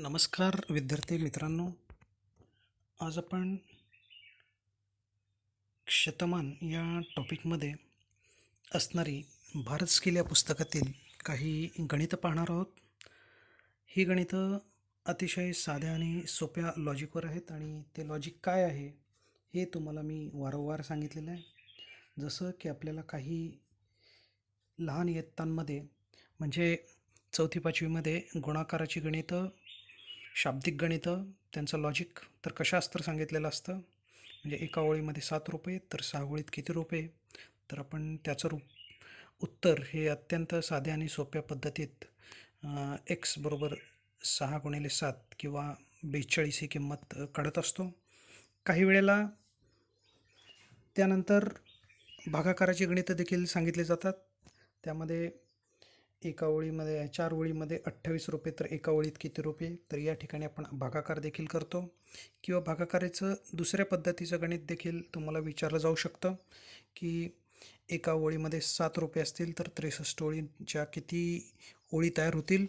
नमस्कार विद्यार्थी मित्रांनो. आज आपण शतमान या टॉपिकमध्ये असणारी भारत स्किल या पुस्तकातील काही गणितं पाहणार आहोत. ही गणितं अतिशय साध्या आणि सोप्या लॉजिकवर आहेत आणि ते लॉजिक काय आहे हे तुम्हाला मी वारंवार सांगितलेलं आहे. जसं की आपल्याला काही लहान इयत्तांमध्ये म्हणजे 4थी-5वीमध्ये गुणाकाराची गणितं, शाब्दिक गणितं, त्यांचं लॉजिक तर कशास्त्र सांगितलेलं असतं. म्हणजे एका ओळीमध्ये 7 रुपये तर 6 ओळीत किती रुपये. तर आपण त्याचं उत्तर हे अत्यंत साध्या आणि सोप्या पद्धतीत एक्स बरोबर 6 × 7 किंवा 42 ही किंमत काढत असतो. काही वेळेला त्यानंतर भागाकाराची गणितं देखील सांगितली जातात. त्यामध्ये एका ओळीमध्ये 4 ओळीमध्ये 28 रुपये तर एका ओळीत किती रुपये. तर या ठिकाणी आपण भागाकार देखील करतो किंवा भागाकाराचं दुसऱ्या पद्धतीचं गणित देखील तुम्हाला विचारलं जाऊ शकतं की एका ओळीमध्ये 7 रुपये असतील तर 63 ओळींच्या किती ओळी तयार होतील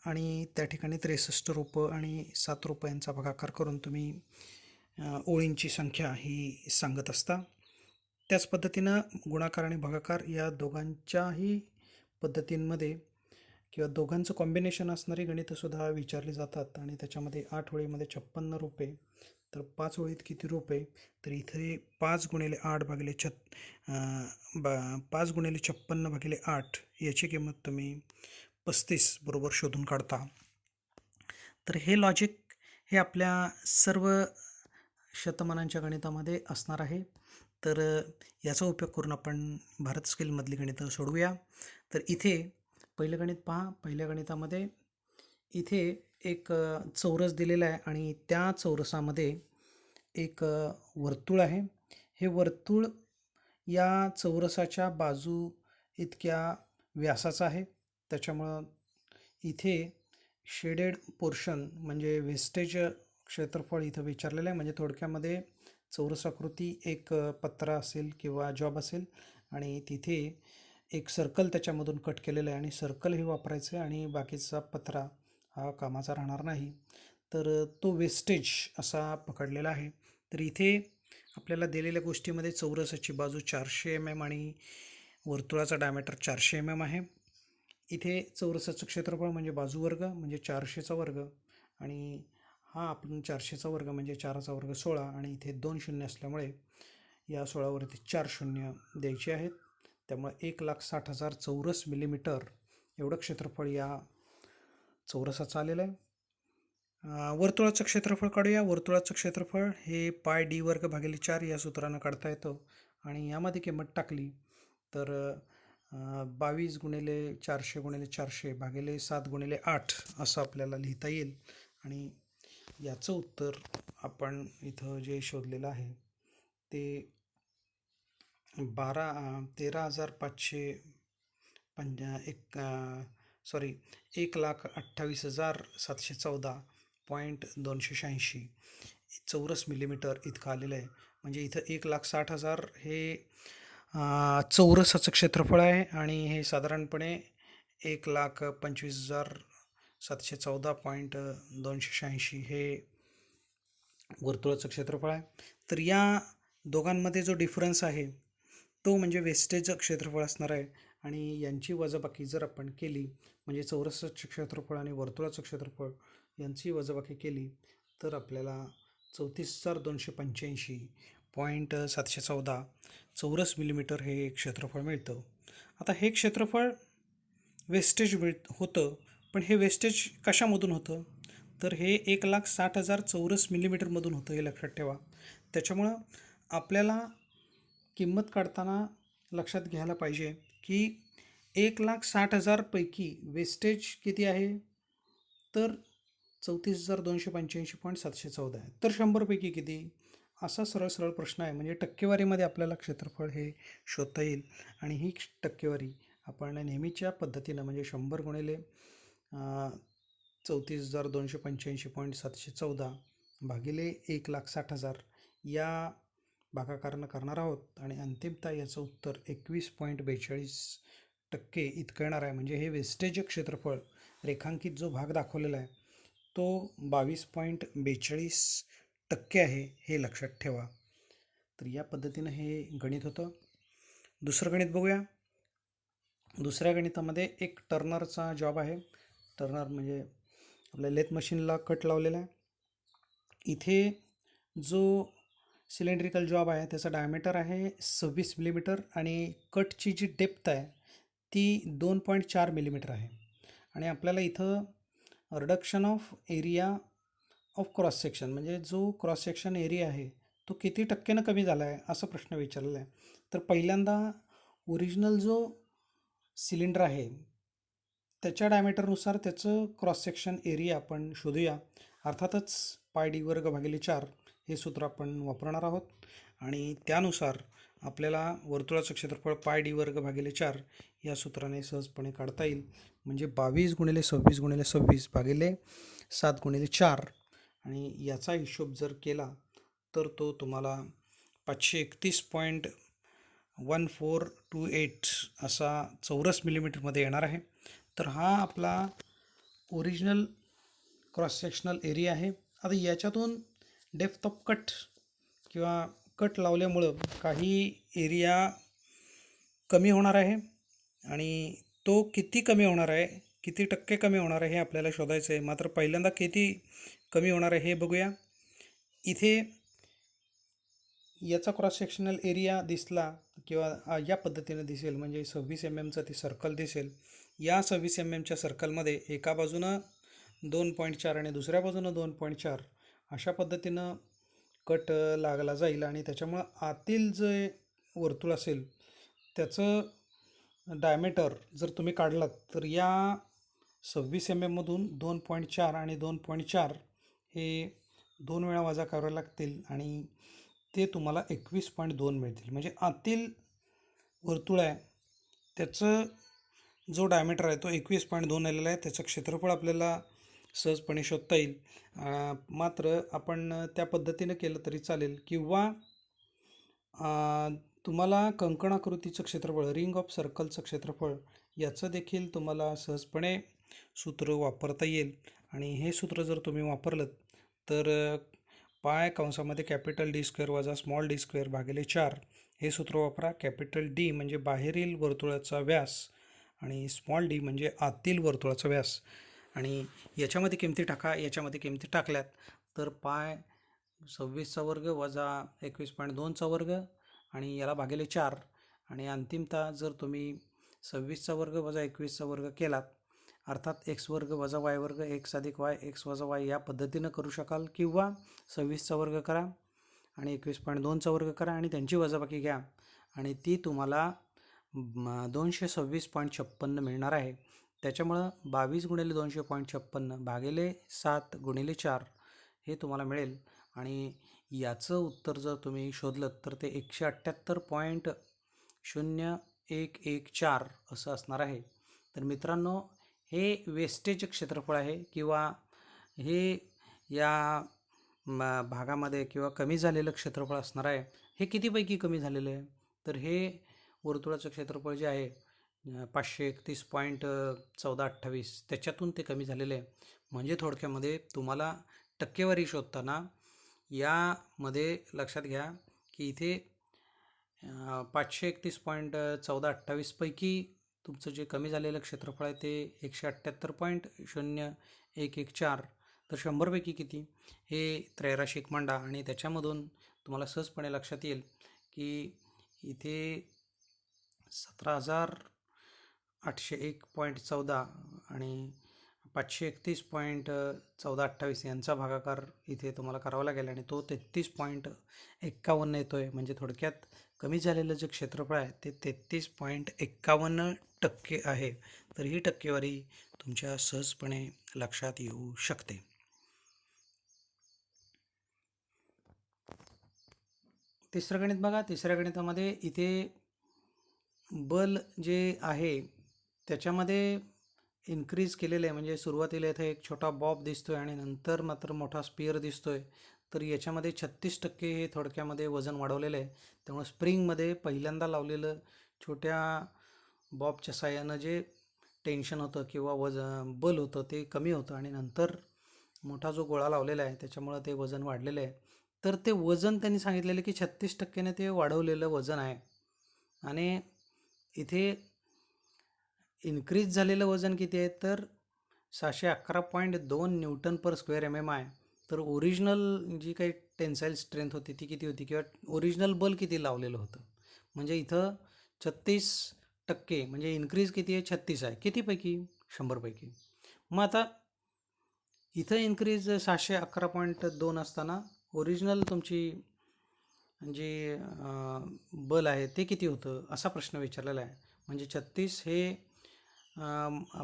आणि त्या ठिकाणी 63 रुपये आणि 7 रुपयांचा भागाकार करून तुम्ही ओळींची संख्या ही सांगत असता. त्याच पद्धतीनं गुणाकार आणि भागाकार या दोघांच्याही पद्धतींमध्ये किंवा दोघांचं कॉम्बिनेशन असणारी गणितंसुद्धा विचारली जातात आणि त्याच्यामध्ये 8 ओळीमध्ये 56 रुपये तर 5 ओळीत किती रुपये. तर इथे 5 × 56 याची किंमत तुम्ही 35 बरोबर शोधून काढता. तर हे लॉजिक हे आपल्या सर्व शतमानांच्या गणितामध्ये असणार आहे. तर याचा उपयोग करून आपण भारत स्किलमधली गणितं सोडवूया. तर इथे पहिलं गणित पहा. पहिल्या गणितामध्ये इथे एक चौरस दिलेला आहे आणि त्या चौरसामध्ये एक वर्तुळ आहे. हे वर्तुळ या चौरसाच्या बाजू इतक्या व्यासाचं आहे. त्याच्यामुळं इथे शेडेड पोर्शन म्हणजे वेस्टेज क्षेत्रफळ इथं विचारलेलं आहे. म्हणजे थोडक्यामध्ये चौरसाकृती एक पत्रा असेल किंवा जॉब असेल आणि तिथे एक सर्कल त्याच्यामधून कट केलेलं आहे आणि सर्कल हे वापरायचं आहे आणि बाकीचा पत्रा हा कामाचा राहणार नाही. तर तो वेस्टेज असा पकडलेला आहे. तर इथे आपल्याला दिलेल्या गोष्टीमध्ये चौरसाची बाजू 400 mm आणि वर्तुळाचा डायमीटर 400 mm आहे. इथे चौरसाचं क्षेत्रफळ म्हणजे बाजूवर्ग म्हणजे 400चा वर्ग आणि हा आपण 400चा वर्ग म्हणजे 4चा वर्ग 16 आणि इथे 2 शून्य असल्यामुळे या 16वरती 4 शून्य द्यायचे आहेत. त्यामुळे 1,60,000 चौरस मिलीमीटर एवढं क्षेत्रफळ या चौरसाचं आलेलं आहे. वर्तुळाचं क्षेत्रफळ काढूया. वर्तुळाचं क्षेत्रफळ हे πd² या सूत्रानं काढता येतं आणि यामध्ये किंमत टाकली तर 22 × 400 × 400 भागिले 7 × 8 असं आपल्याला लिहिता येईल आणि याचं उत्तर आपण इथं जे शोधलेलं आहे ते 1,28,714.286 चौरस मिलीमीटर इतकं आलेलं आहे. म्हणजे इथं 1,60,000 हे चौरसाचं क्षेत्रफळ आहे आणि हे साधारणपणे 1,25,714.286 हे वर्तुळाचं क्षेत्रफळ आहे. तर या दोघांमध्ये जो डिफरन्स आहे तो म्हणजे वेस्टेजचं क्षेत्रफळ असणार आहे आणि यांची वजाबाकी जर आपण केली म्हणजे चौरसाचं क्षेत्रफळ आणि वर्तुळाचं क्षेत्रफळ यांची वजाबाकी केली तर आपल्याला 34,285.714 चौरस मिलीमीटर हे क्षेत्रफळ मिळतं. आता हे क्षेत्रफळ वेस्टेज होतं पण हे वेस्टेज कशामधून होतं तर हे 1,60,000 चौरस मिलीमीटरमधून होतं हे लक्षात ठेवा. त्याच्यामुळं आपल्याला किंमत काढताना लक्षात घ्यायला पाहिजे की 1,60,000 पैकी वेस्टेज किती आहे तर 34,285.714 आहे. तर 100 पैकी किती असा सरळ सरळ प्रश्न आहे. म्हणजे टक्केवारीमध्ये आपल्याला क्षेत्रफळ हे शोधता येईल आणि ही टक्केवारी आपण नेहमीच्या पद्धतीनं म्हणजे 100 गुणिले 34,285.714 भागिले 1,60,000 या भागाकारानं करणार आहोत आणि अंतिमतः याचं उत्तर 21.42% इतकं येणार आहे. म्हणजे हे वेस्टेज क्षेत्रफळ रेखांकित जो भाग दाखवलेला आहे तो 22.42% आहे, हे लक्षात ठेवा. तर या पद्धतीनं हे गणित होतं. दुसरं गणित बघूया. दुसऱ्या गणितामध्ये एक टर्नरचा जॉब आहे. टर्नर म्हणजे आपल्या लेथ मशीनला कट लावलेला आहे. इथे जो सिलेंड्रिकल जॉब आहे त्याचा डायमीटर आहे 26 मिलीमीटर आणि कटची जी डेप्थ आहे ती 2.4 मिलीमीटर आहे. आणि आपल्याला इथं reduction of area of cross section म्हणजे जो क्रॉस सेक्शन एरिया आहे तो किती टक्क्यानं कमी झाला आहे असा प्रश्न विचारलेला आहे. तर पहिल्यांदा ओरिजिनल जो सिलेंडर आहे त्याच्या डायमीटरनुसार त्याचं क्रॉस सेक्शन एरिया आपण शोधूया. अर्थातच पाय डी वर्ग भागिले 4 हे सूत्र आपण वापरणार आहोत आणि त्यानुसार आपल्याला वर्तुळाचं क्षेत्रफळ पाय डी वर्ग भागिले 4 या सूत्राने सहजपणे काढता येईल. म्हणजे 22 गुणिले 26 गुणिले 26 भागिले 7 गुणिले 4 आणि याचा हिशोब जर केला तर तो तुम्हाला 531.1428 असा चौरस मिलीमीटरमध्ये येणार आहे. तर हा आपला ओरिजिनल क्रॉस सेक्शनल एरिया आहे. आता याच्यातून डेप्थ ऑफ कट किंवा कट लावल्यामुळं काही एरिया कमी होणार आहे आणि तो किती कमी होणार आहे, किती टक्के कमी होणार आहे हे आपल्याला शोधायचं आहे. मात्र पहिल्यांदा किती कमी होणार आहे हे बघूया. इथे याचा क्रॉस सेक्शनल एरिया दिसला किंवा या पद्धतीनं दिसेल म्हणजे 26 MMचं ते सर्कल दिसेल. या 26 MMच्या सर्कलमध्ये एका बाजूनं 2.4 आणि दुसऱ्या बाजूनं 2.4 अशा पद्धतीनं कट लागला जाईल आणि त्याच्यामुळं आतील जे वर्तुळ असेल त्याचं डायमीटर जर तुम्ही काढलात तर या 26 MMमधून 2.4 आणि 2.4 हे 2 वेळा वजा करावे लागतील आणि ते तुम्हाला 21.2 मिळतील. म्हणजे आतील वर्तुळ आहे त्याचं जो डायमीटर आहे तो 21.2 आलेला आहे. त्याचं क्षेत्रफळ आपल्याला सहजपणे शोधता येईल. मात्र आपण त्या पद्धतीनं केलं तरी चालेल किंवा तुम्हाला कंकणाकृतीचं क्षेत्रफळ रिंग ऑफ सर्कलचं क्षेत्रफळ याचं देखील तुम्हाला सहजपणे सूत्र वापरता येईल. आणि हे सूत्र जर तुम्ही वापरलं तर पाय कंसामध्ये कॅपिटल डी स्क्वेअर वजा स्मॉल डी स्क्वेअर भागिले 4 हे सूत्र वापरा. कॅपिटल डी म्हणजे बाहेरील वर्तुळाचा व्यास आणि स्मॉल डी म्हणजे आतील वर्तुळाचा व्यास आणि याच्यामध्ये किमती टाका. याच्यामध्ये किमती टाकल्यात तर पाय 26चा वर्ग वजा 21.2चा वर्ग आणि याला भागिले 4 आणि अंतिमतः जर तुम्ही 26चा वर्ग वजा 21चा वर्ग केलात अर्थात एक्स वर्ग वजा वाय वर्ग एक्स अधिक वाय एक्स वजा वाय या पद्धतीनं करू शकाल किंवा 26चा वर्ग करा आणि 21.2चा वर्ग करा आणि त्यांची वजाबाकी घ्या आणि ती तुम्हाला 226.56 मिळणार आहे. त्याच्यामुळं 22 गुणिले 200.56 भागिले 7 गुणिले 4 हे तुम्हाला मिळेल आणि याचं उत्तर जर तुम्ही शोधलं तर ते 178.0114 असं असणार आहे. तर मित्रांनो हे वेस्टेज क्षेत्रफळ आहे किंवा हे या भागामध्ये किंवा कमी झालेलं क्षेत्रफळ असणार आहे. हे कितीपैकी कमी झालेलं आहे तर हे वर्तुळाचं क्षेत्रफळ जे आहे 531.1428 त्याच्यातून ते कमी झालेलं आहे. म्हणजे थोडक्यामध्ये तुम्हाला टक्केवारी शोधताना यामध्ये लक्षात घ्या की इथे 531.1428 पैकी तुमचं जे कमी झालेलं क्षेत्रफळ आहे ते 178.0114 तर 100पैकी किती हे त्रैराशिक मांडा आणि त्याच्यामधून तुम्हाला सहजपणे लक्षात येईल की इथे 17,801.14 आणि 531.1428 यांचा भागाकार इथे तुम्हाला करावा लागेल आणि तो 33.51 येतो आहे. म्हणजे थोडक्यात कमी झालेलं जे क्षेत्रफळ आहे ते 33.51% आहे. तर ही टक्केवारी तुमच्या सहजपणे लक्षात येऊ शकते. तिसरं गणित बघा. तिसऱ्या गणितामध्ये इथे बल जे आहे त्याच्यामध्ये इन्क्रीज केलेलं आहे. म्हणजे सुरुवातीला इथे एक छोटा बॉब दिसतोय आणि नंतर मात्र मोठा स्पिअर दिसतोय. तर याच्यामध्ये 36% हे थोडक्यामध्ये वजन वाढवलेलं आहे. त्यामुळे स्प्रिंगमध्ये पहिल्यांदा लावलेलं छोट्या बॉबच्या साह्यानं जे टेन्शन होतं किंवा बल होतं ते कमी होतं आणि नंतर मोठा जो गोळा लावलेला आहे त्याच्यामुळं ते वजन वाढलेलं आहे. तर ते वजन त्यांनी सांगितलेलं की 36% ते वाढवलेलं वजन आहे. आणि इथे इन्क्रीज झालेलं वजन किती आहे तर 611.2 newton per square m m आहे. तर ओरिजिनल जी काही टेन्साईल स्ट्रेंथ होती ती किती होती किंवा ओरिजिनल बल किती लावलेलं होतं. म्हणजे इथं 36% म्हणजे इन्क्रीज किती आहे 36 आहे. कितीपैकी 100पैकी. मग आता इथं इन्क्रीज 611.2 असताना ओरिजिनल तुमची जी बल आहे ते किती होतं असा प्रश्न विचारलेला आहे. म्हणजे 36 हे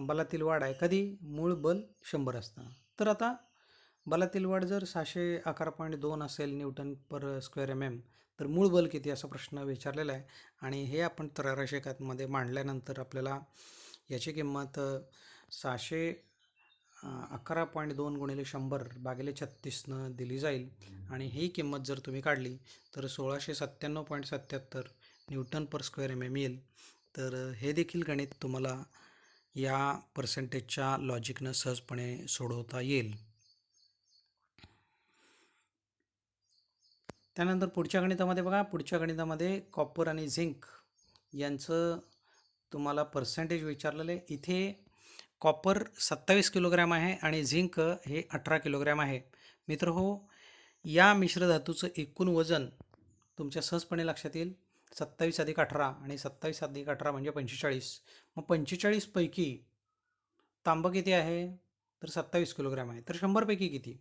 बलातील वाढ आहे कधी मूळ बल 100 असताना. तर आता बलातील वाढ जर 611.2 असेल newton per square m m तर मूळ बल किती असा प्रश्न विचारलेला आहे. आणि हे आपण त्रैराशिकामध्ये मांडल्यानंतर आपल्याला याची किंमत 611.2 गुणिले 100 भागिले 36 दिली जाईल. आणि ही किंमत जर तुम्ही काढली तर 1697.77 newton per square m m येईल. तर हे देखील गणित तुम्हाला या पर्सेंटेजच्या लॉजिकनं सहजपणे सोडवता येईल. त्यानंतर पुढच्या गणितामध्ये बघा, पुढच्या गणितामध्ये कॉपर आणि झिंक यांचं तुम्हाला पर्सेंटेज विचारलेलं आहे. इथे कॉपर 27 किलोग्रॅम आहे आणि झिंक हे 18 किलोग्रॅम आहे. मित्र हो, या मिश्रधातूचं एकूण वजन तुमच्या सहजपणे लक्षात येईल. 27 अधिक 18 आणि 27 अधिक 18 म्हणजे 45. मग 45 पैकी तांबं किती आहे तर 27 किलोग्रॅम आहे. तर 100 पैकी किती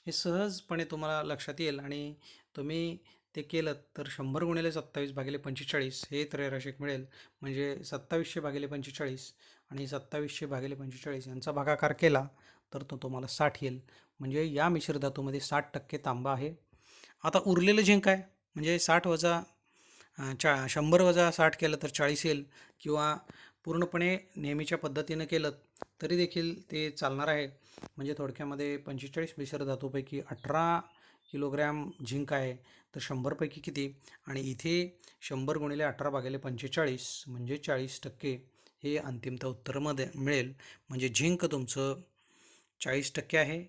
हे सहजपणे तुम्हाला लक्षात येईल. आणि तुम्ही ते केलं तर 100 गुणिले 27 भागिले 45 हे त्रैराशिक मिळेल. म्हणजे 2700 भागिले 45 आणि 2700 भागिले 45 यांचा भागाकार केला तर तो तुम्हाला 60 येईल. म्हणजे या मिश्रधातूमध्ये 60% तांबा आहे. आता उरलेलं झिंक आहे म्हणजे 60 वजा 100 वजा 60 केलं तर 40 येईल. किंवा पूर्णपणे नेहमीच्या पद्धतीनं केलं तरी देखील ते चालणार आहे. म्हणजे थोडक्यामध्ये 45 मिश्रधातूपैकी 18 किलोग्रॅम झिंक आहे. तर 100 पैकी किती आणि इथे 100 गुणिले 18 भागिले 45 म्हणजे 40% हे अंतिमतः उत्तरामध्ये मिळेल. म्हणजे झिंक तुमचं 40% आहे.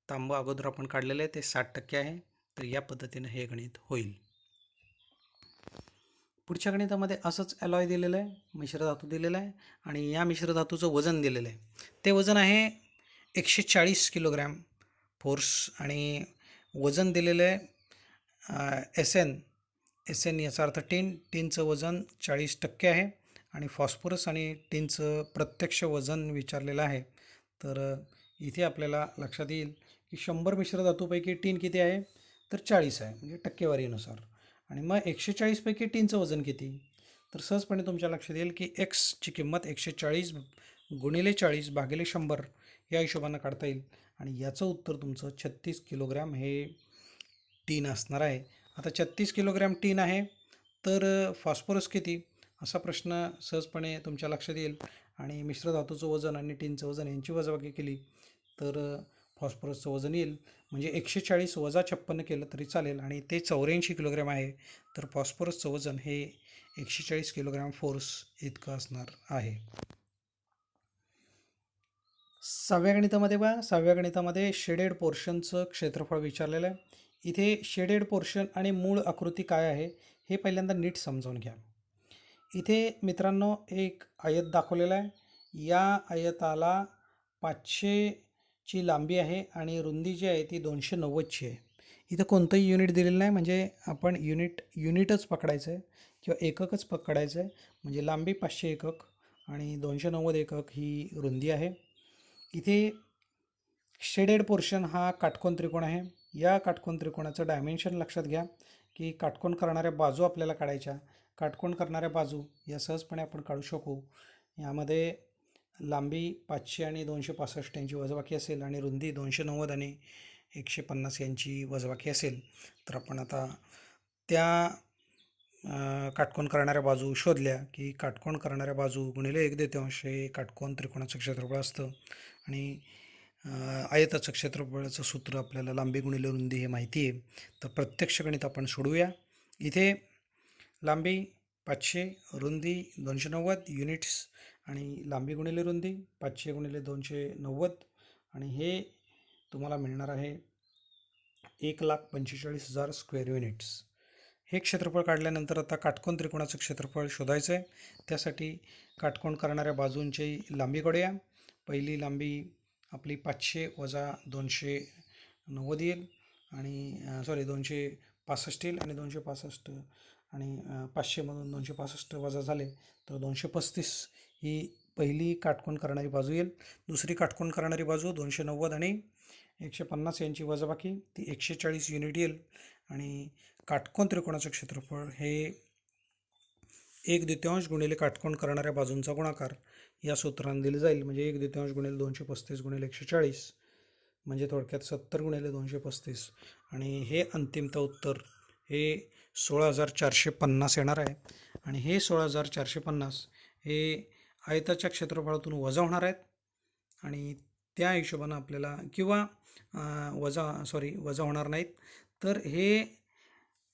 तांबं अगोदर आपण काढलेलं आहे ते 60% आहे. तर या पद्धतीनं हे गणित होईल. पुढच्या गणितामध्ये असंच ॲलॉय दिलेलं आहे, मिश्रधातू दिलेला आहे आणि या मिश्रधातूचं वजन दिलेलं आहे. ते वजन आहे 140 किलोग्रॅम फोर्स आणि वजन दिलेलं आहे एस एन याचा अर्थ टीनचं वजन 40% आहे. आणि फॉस्फरस आणि टीनचं प्रत्यक्ष वजन विचारलेलं आहे. तर इथे आपल्याला लक्षात येईल की 100 मिश्रधातूपैकी टीन किती आहे तर 40 आहे म्हणजे टक्केवारीनुसार. आणि मग 140 पैकी टीनचं वजन किती तर सहजपणे तुमच्या लक्षात येईल की एक्सची किंमत 140 गुणिले 40 भागिले 100 या हिशोबानं काढता येईल. आणि याचं उत्तर तुमचं 36 किलोग्रॅम हे टीन असणार आहे. आता 36 किलोग्रॅम टीन आहे तर फॉस्फरस किती असा प्रश्न सहजपणे तुमच्या लक्षात येईल. आणि मिश्रधातूचं वजन आणि टीनचं वजन यांची वजाबाकी केली तर फॉस्फरसचं वजन येईल. म्हणजे 140 वजा 56 केलं तरी चालेल आणि ते 84 किलोग्रॅम आहे. तर फॉस्फरसचं वजन हे 140 किलोग्रॅम फोर्स इतकं असणार आहे. 6व्या गणितामध्ये बघा, 6व्या गणितामध्ये शेडेड पोर्शनचं क्षेत्रफळ विचारलेलं आहे. इथे शेडेड पोर्शन आणि मूळ आकृती काय आहे हे पहिल्यांदा नीट समजावून घ्या. इथे मित्रांनो एक आयत दाखवलेला आहे. या आयताला 500ची लांबी आहे आणि रुंदी जी आहे ती 290ची आहे. इथं कोणतंही युनिट दिलेलं नाही म्हणजे आपण युनिटच पकडायचं आहे किंवा एककच पकडायचं आहे. म्हणजे लांबी 500 एकक आणि 290 एकक ही रुंदी आहे. इथे शेडेड पोर्शन हा काटकोन त्रिकोण आहे. या काटकोन त्रिकोणाचं डायमेन्शन लक्षात घ्या की काटकोन करणाऱ्या बाजू आपल्याला काढायच्या. काटकोन करणाऱ्या बाजू या सहजपणे आपण काढू शकू. यामध्ये लांबी 500 आणि 265 यांची वजाबाकी असेल आणि रुंदी 290 आणि 150 यांची वजाबाकी असेल. तर आपण आता त्या काटकोन करणाऱ्या बाजू शोधल्या की काटकोन करणाऱ्या बाजू गुणिले 1/2 हे काटकोन त्रिकोणाचं क्षेत्रफळ असतं. आणि आयताचं क्षेत्रफळाचं सूत्र आपल्याला लांबी गुणिले रुंदी हे माहिती आहे. तर प्रत्यक्ष गणित आपण सोडवूया. इथे लांबी 500 रुंदी 290 युनिट्स आणि लांबी गुणिले रुंदी 500 गुणिले 290 आणि हे तुम्हाला मिळणार आहे 1,45,000 स्क्वेअर युनिट्स. हे क्षेत्रफळ काढल्यानंतर आता काटकोन त्रिकोणाचं क्षेत्रफळ शोधायचं आहे. त्यासाठी काटकोन करणाऱ्या बाजूंची लांबी काढूया. पहिली लांबी आपली 500 वजा 290 येईल आणि 265 येईल आणि 265 आणि 500मधून 265 वजा झाले तर 235 ही पहिली काटकोन करणारी बाजू येईल. दुसरी काटकोन करणारी बाजू 290 आणि 150 यांची वजाबाकी ती 140 युनिट येईल आणि काटकोन त्रिकोणाचं क्षेत्रफळ हे 1/2 गुणिले काटकोन करणाऱ्या बाजूंचा गुणाकार या सूत्राने दिले जाईल. म्हणजे 1/2 गुणिले 235 गुणिले 140 म्हणजे थोडक्यात 70 गुणिले 235 आणि हे अंतिमतः उत्तर हे 16,450 येणार आहे. आणि हे 16,450 हे आयताच्या क्षेत्रफळातून वजा होणार आहेत आणि त्या हिशोबानं आपल्याला किंवा वजा होणार नाहीत. तर हे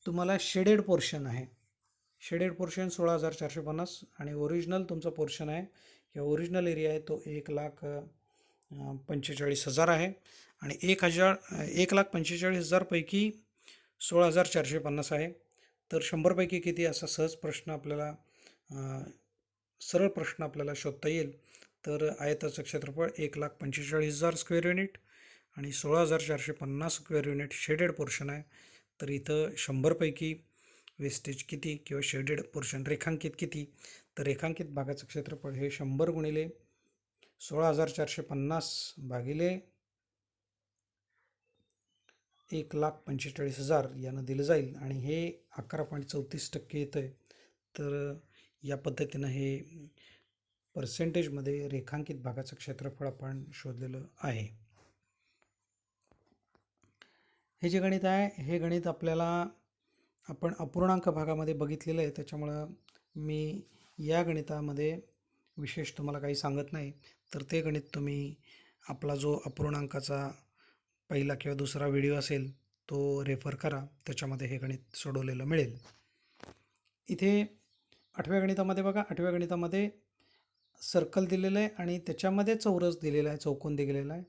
तुम्हाला शेडेड पोर्शन आहे. शेडेड पोर्शन 16,450 आणि ओरिजिनल तुमचा पोर्शन आहे किंवा ओरिजिनल एरिया आहे तो 1,45,000 आहे आणि 1,45,000 पैकी 16,450 आहे. तर 100 पैकी किती असा सहज प्रश्न आपल्याला सरळ प्रश्न आपल्याला शोधता येईल. तर आयताचं क्षेत्रफळ 1,45,000 स्क्वेअर युनिट आणि 16,450 स्क्वेअर युनिट शेडेड पोर्शन आहे. तर इथं 100 पैकी वेस्टेज किती किंवा शेडेड पोर्शन रेखांकित किती, तर रेखांकित भागाचं क्षेत्रफळ हे 100 गुणिले 16,450 भागिले 1,45,000 यानं दिलं जाईल आणि हे 11.34% येतं आहे. तर या पद्धतीनं हे पर्सेंटेजमध्ये रेखांकित भागाचं क्षेत्रफळ आपण शोधलेलं आहे. हे जे गणित आहे हे गणित आपल्याला आपण अपूर्णांक भागामध्ये बघितलेलं आहे. त्याच्यामुळं मी या गणितामध्ये विशेष तुम्हाला काही सांगत नाही. तर ते गणित तुम्ही आपला जो अपूर्णांकाचा पहिला किंवा दुसरा व्हिडिओ असेल तो रेफर करा. त्याच्यामध्ये हे गणित सोडवलेलं मिळेल. इथे 8व्या गणितामध्ये बघा, 8व्या गणितामध्ये सर्कल दिलेलं आहे आणि त्याच्यामध्ये चौरस दिलेला आहे, चौकोन दिलेला आहे.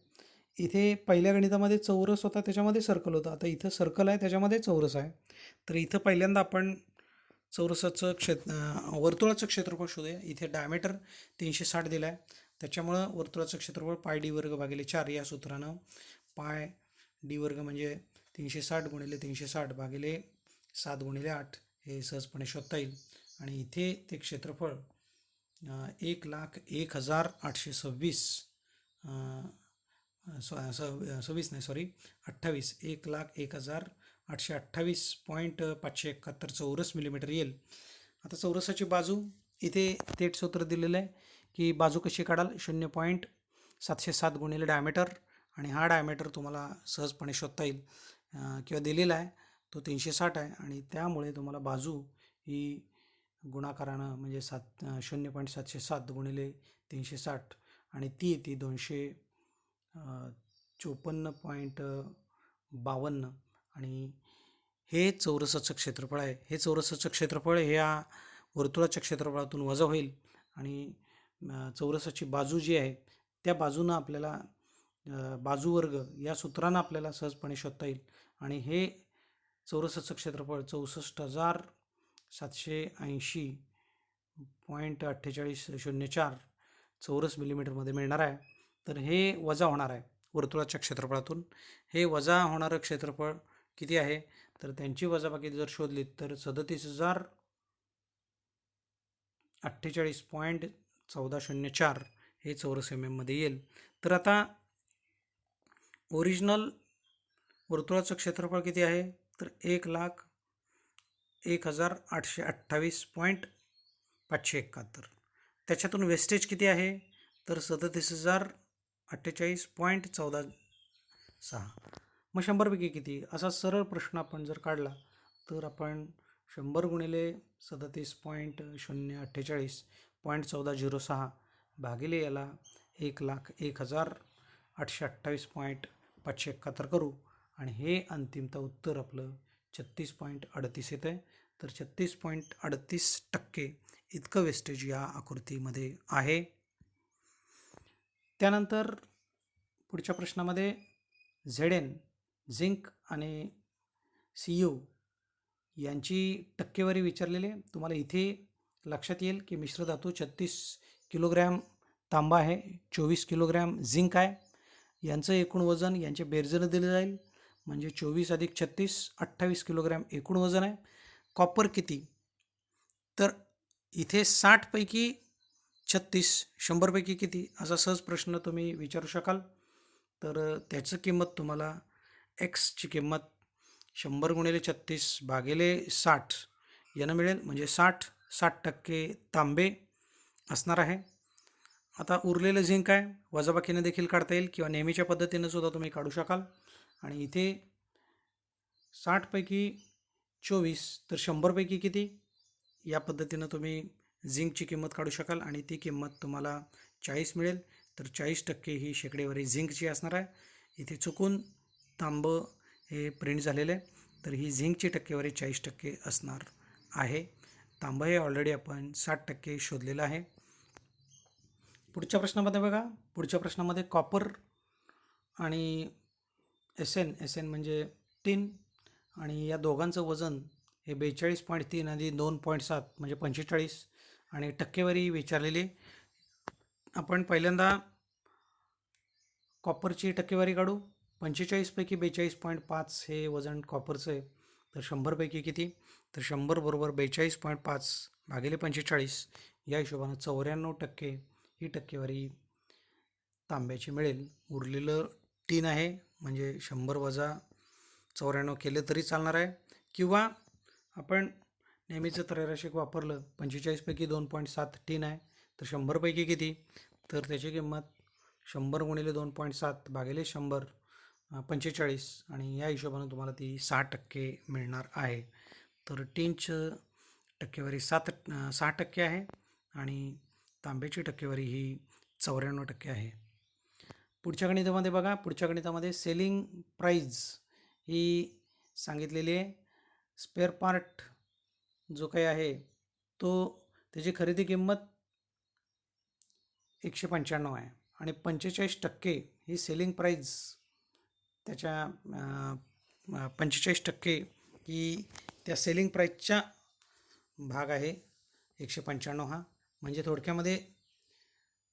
इथे पहिल्या गणितामध्ये चौरस होता त्याच्यामध्ये सर्कल होता. आता इथं सर्कल आहे त्याच्यामध्ये चौरस आहे. तर इथं पहिल्यांदा आपण चौरसाचं वर्तुळाचं क्षेत्रफळ शोधूया. इथे डायमीटर 360 दिलं आहे त्याच्यामुळं वर्तुळाचं क्षेत्रफळ पाय डी वर्ग भागिले 4 या सूत्रानं पाय डी वर्ग म्हणजे 360 गुणिले 360 भागिले 7 गुणिले 8 हे सहजपणे शोधता येईल. आणि इथे ते क्षेत्रफळ 1,01,826 1,01,828.571 चौरस मिलीमीटर येईल. आता चौरसाची बाजू इथे थेट सूत्र दिलेलं आहे की बाजू कशी काढाल, 0.707 गुणिले डायमीटर आणि हा डायमीटर तुम्हाला सहजपणे शोधता येईल किंवा दिलेला आहे तो 360 आहे आणि त्यामुळे तुम्हाला बाजू ही गुणाकारानं म्हणजे 0.707 गुणिले 360 आणि ती 254.52 आणि हे चौरसाचं क्षेत्रफळ आहे. हे चौरसाचं क्षेत्रफळ ह्या वर्तुळाच्या क्षेत्रफळातून वजा होईल आणि चौरसाची बाजू जी आहे त्या बाजूनं आपल्याला बाजूवर्ग या सूत्रानं आपल्याला सहजपणे शोधता येईल. आणि हे चौरसाचं क्षेत्रफळ 64,780.4804 चौरस मिलीमीटरमध्ये मिळणार आहे. तर हे वजा होणार आहे वर्तुळाच्या क्षेत्रफळातून. हे वजा होणारं क्षेत्रफळ किती आहे तर त्यांची वजाबाकी जर शोधली तर 37,048.1404 हे चौरस मध्ये येईल. तर आता ओरिजिनल वर्तुळाचं क्षेत्रफळ किती आहे तर 1,01,828.571. त्याच्यातून वेस्टेज किती आहे तर 37,048.1406. मग 100 पैकी किती असा सरळ प्रश्न आपण जर काढला तर आपण 100 गुणिले 37,048.1406 भागिले याला 1,01,828.571 करू आणि हे अंतिमतः उत्तर आपलं 36.38 येतं आहे. तर 36.38% इतकं वेस्टेज या आकृतीमध्ये आहे. त्यानंतर पुढच्या प्रश्नामध्ये झेड झिंक आणि Cu यांची टक्केवारी विचारलेली आहे. तुम्हाला इथे लक्षात येईल की मिश्र धातू 36 किलोग्रॅम तांबा आहे, 24 किलोग्रॅम झिंक आहे. यांचं एकूण वजन यांचे बेरजेनं दिलं जाईल, म्हणजे 24 अधिक 36 28 किलोग्रॅम एकूण वजन आहे. कॉपर किती? तर इथे 60 पैकी 36 100 पैकी किती असा सहज प्रश्न तुम्ही विचारू शकाल. तर त्याची किंमत तुम्हाला एक्सची किंमत 100 गुणिले 36 भागिले 60 यानं मिळेल, म्हणजे 60% तांबे असणार आहे. आता उरलेलं झिंक आहे, वजाबाकीने देखील काढता येईल किंवा नेहमीच्या पद्धतीनं सुद्धा तुम्ही काढू शकाल. आणि इथे 60 पैकी 24 तर 100 पैकी किती या पद्धतीनं तुम्ही झिंकची किंमत काढू शकाल आणि ती किंमत तुम्हाला 40 मिळेल. तर 40% ही शेकडेवारी झिंकची असणार आहे. इथे चुकून तांबं हे प्रिंट झालेलं आहे, तर ही झिंकची टक्केवारी 40% असणार आहे. तांबं हे ऑलरेडी आपण 60% शोधलेलं आहे. पुढच्या प्रश्नामध्ये बघा, पुढच्या प्रश्नामध्ये कॉपर आणि एस एन म्हणजे टिन आणि या दोघांचं वजन हे 42.3 आणि 2.7 म्हणजे 45 आणि टक्केवारी विचारलेली. आपण पहिल्यांदा कॉपरची टक्केवारी काढू. 45 पैकी 42.5 हे वजन कॉपरचं आहे. तर 100 पैकी किती? तर 100 बरोबर 42.5 भागिले 45 या हिशोबानं 94% ही टक्केवारी तांब्याची मिळेल. उरलेलं टीन आहे, म्हणजे 100 वजा 94 केलं तरी चालणार आहे, किंवा आपण नेहमीचं त्रैराशिक वापरलं. 45 पैकी 2.7 टीन आहे, तर 100 पैकी किती? तर त्याची किंमत 100 गुणिले 2.7 भागिले 100 45 आणि या हिशोबानं तुम्हाला ती 6% मिळणार आहे. तर टीनचं टक्केवारी 6% आहे आणि तांब्याची टक्केवारी ही 94% आहे. पुढच्या गणितामध्ये बघा, पुढच्या गणितामध्ये सेलिंग प्राईज ही सांगितलेली आहे. स्पेअर पार्ट जो काही आहे तो त्याची खरेदी किंमत 195 आहे आणि 45% ही सेलिंग प्राईज त्याच्या 45% ही त्या सेलिंग प्राईजचा भाग आहे 195 हा. म्हणजे थोडक्यामध्ये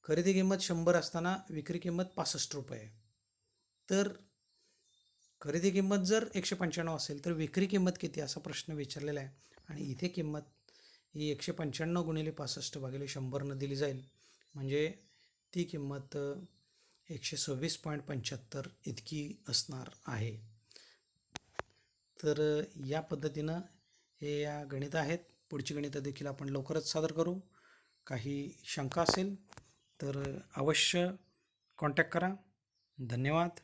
खरेदी किंमत 100 असताना विक्री किंमत 65 रुपये आहे. तर खरेदी किंमत जर 195 असेल तर विक्री किंमत किती असा प्रश्न विचारलेला आहे. आणि इथे किंमत ही 195 गुणिले 65 भागिले 100 दिली जाईल, म्हणजे ती किंमत 126.75 इतकी असणार आहे. तर या पद्धतीनं हे या गणित आहेत. पुढची गणितं देखील आपण लवकरच सादर करू. काही शंका असेल तर अवश्य कॉन्टॅक्ट करा. धन्यवाद.